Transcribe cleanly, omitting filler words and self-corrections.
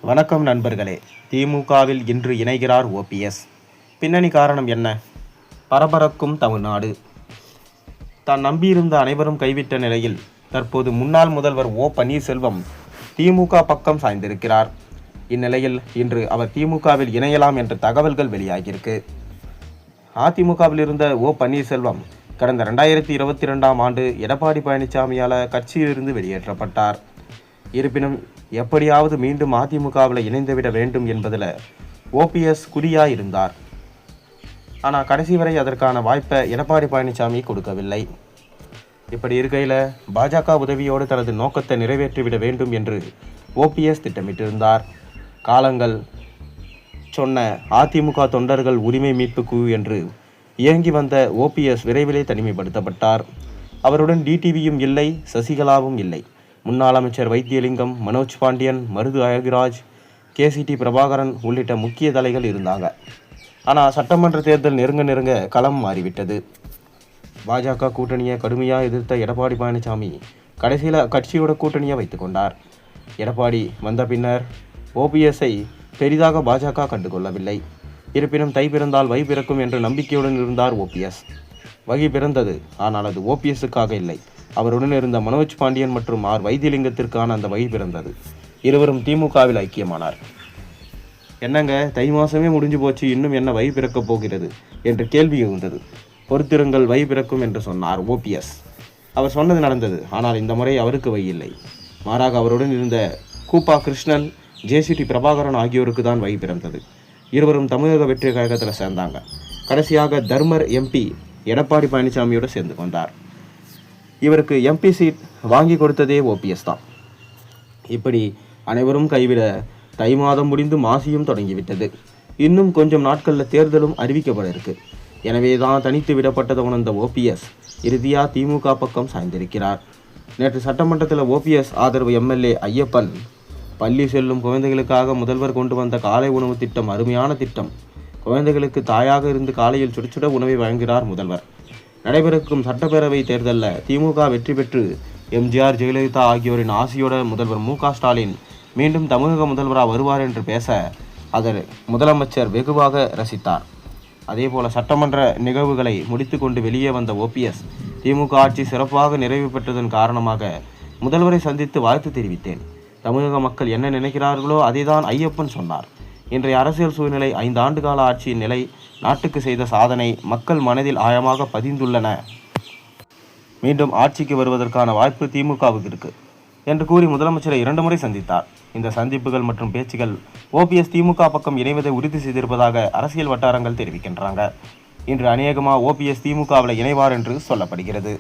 வணக்கம் நண்பர்களே. திமுகவில் இன்று இணைகிறார் ஓபிஎஸ். பின்னணி காரணம் என்ன? பரபரக்கும் தமிழ்நாடு. தான் நம்பியிருந்த அனைவரும் கைவிட்ட நிலையில் தற்போது முன்னாள் முதல்வர் ஓ பன்னீர்செல்வம் திமுக பக்கம் சாய்ந்திருக்கிறார். இந்நிலையில் இன்று அவர் திமுகவில் இணையலாம் என்ற தகவல்கள் வெளியாகியிருக்கு. அதிமுகவில் இருந்த ஓ பன்னீர்செல்வம் கடந்த 2022ஆம் ஆண்டு எடப்பாடி பழனிசாமியால் கட்சியிலிருந்து வெளியேற்றப்பட்டார். இருப்பினும் எப்படியாவது மீண்டும் அதிமுகவில் இணைந்துவிட வேண்டும் என்பதில் ஓபிஎஸ் குறியாயிருந்தார். ஆனால் கடைசி வரை அதற்கான வாய்ப்பை எடப்பாடி பழனிசாமி கொடுக்கவில்லை. இப்படி இருக்கையில் பாஜக உதவியோடு தனது நோக்கத்தை நிறைவேற்றிவிட வேண்டும் என்று ஓபிஎஸ் திட்டமிட்டிருந்தார். காலங்கள் சொன்ன அதிமுக தொண்டர்கள் உரிமை மீட்பு குழு என்று இயங்கி வந்த ஓபிஎஸ் விரைவிலே தனிமைப்படுத்தப்பட்டார். அவருடன் டிடிவியும் இல்லை, சசிகலாவும் இல்லை. முன்னாள் அமைச்சர் வைத்தியலிங்கம், மனோஜ் பாண்டியன், மருது அழகிராஜ், கேசிடி பிரபாகரன் உள்ளிட்ட முக்கிய தலைகள் இருந்தாங்க. ஆனால் சட்டமன்ற தேர்தல் நெருங்க களம் மாறிவிட்டது. பாஜக கூட்டணியை கடுமையாக எதிர்த்த எடப்பாடி பழனிசாமி கடைசியில் கட்சியோட கூட்டணியை வைத்துக் கொண்டார். எடப்பாடி வந்த பின்னர் ஓபிஎஸ்ஐ பெரிதாக பாஜக கண்டுகொள்ளவில்லை. இருப்பினும் தை பிறந்தால் வை பிறக்கும் என்ற நம்பிக்கையுடன் இருந்தார் ஓபிஎஸ். வகை பிறந்தது, ஆனால் அது ஓபிஎஸ்ஸுக்காக இல்லை. அவருடன் இருந்த மனோஜ் பாண்டியன் மற்றும் வைத்தியலிங்கத்திற்கான அந்த வகை பிறந்தது. இருவரும் திமுகவில் ஐக்கியமானார். என்னங்க, தை மாதமே முடிஞ்சு போச்சு, இன்னும் என்ன வை பிறக்கப் போகிறது என்று கேள்வி எழுந்தது. பொறுத்திருங்கள், வை பிறக்கும் என்று சொன்னார் ஓபிஎஸ். அவர் சொன்னது நடந்தது. ஆனால் இந்த முறை அவருக்கு வை இல்லை. மாறாக அவருடன் இருந்த கூப்பா கிருஷ்ணன், ஜேசிடி பிரபாகரன் ஆகியோருக்கு தான் வை பிறந்தது. இருவரும் தமிழக வெற்றி கழகத்தில் சேர்ந்தாங்க. கடைசியாக தர்மர் எம்பி எடப்பாடி பழனிசாமியோடு சேர்ந்து கொண்டார். இவருக்கு எம்பி சீட் வாங்கி கொடுத்ததே ஓபிஎஸ் தான். இப்படி அனைவரும் கைவிட தை மாதம் முடிந்து மாசியும் தொடங்கிவிட்டது. இன்னும் கொஞ்சம் நாட்களில் தேர்தலும் அறிவிக்கப்பட இருக்கு. எனவே தான் தனித்து விடப்பட்டதை உணர்ந்த ஓபிஎஸ் இறுதியாக திமுக பக்கம் சாய்ந்திருக்கிறார். நேற்று சட்டமன்றத்தில் ஓபிஎஸ் ஆதரவு எம்எல்ஏ ஐயப்பன், பள்ளி செல்லும் குழந்தைகளுக்காக முதல்வர் கொண்டு வந்த காலை உணவு திட்டம் அருமையான திட்டம். குழந்தைகளுக்கு தாயாக இருந்து காலையில் சுட உணவை வழங்குகிறார் முதல்வர். நடைபெறும் சட்டப்பேரவை தேர்தலில் திமுக வெற்றி பெற்று எம்ஜிஆர், ஜெயலலிதா ஆகியோரின் ஆசியோட முதல்வர் மு.க. ஸ்டாலின் மீண்டும் தமிழக முதல்வராக வருவார் என்று பேச அதை முதலமைச்சர் வெகுவாக ரசித்தார். அதேபோல சட்டமன்ற நிகழ்வுகளை முடித்து கொண்டு வெளியே வந்த ஓபிஎஸ், திமுக ஆட்சி சிறப்பாக நிறைவு பெற்றதன் காரணமாக முதல்வரை சந்தித்து வாழ்த்து தெரிவித்தேன். தமிழக மக்கள் என்ன நினைக்கிறார்களோ அதைதான் ஐயப்பன் சொன்னார். இன்றைய அரசியல் சூழ்நிலை, 5 ஆண்டு கால ஆட்சியின் நிலை, நாட்டுக்கு செய்த சாதனை மக்கள் மனதில் ஆழமாக பதிந்துள்ளன. மீண்டும் ஆட்சிக்கு வருவதற்கான வாய்ப்பு திமுகவுக்கு இருக்கு என்று கூறி முதலமைச்சரை 2 முறை சந்தித்தார். இந்த சந்திப்புகள் மற்றும் பேச்சுகள் ஓபிஎஸ் திமுக பக்கம் இணைவதை உறுதி செய்திருப்பதாக அரசியல் வட்டாரங்கள் தெரிவிக்கின்றன. இன்று அநேகமாக ஓபிஎஸ் திமுகவில் இணைவார் என்று சொல்லப்படுகிறது.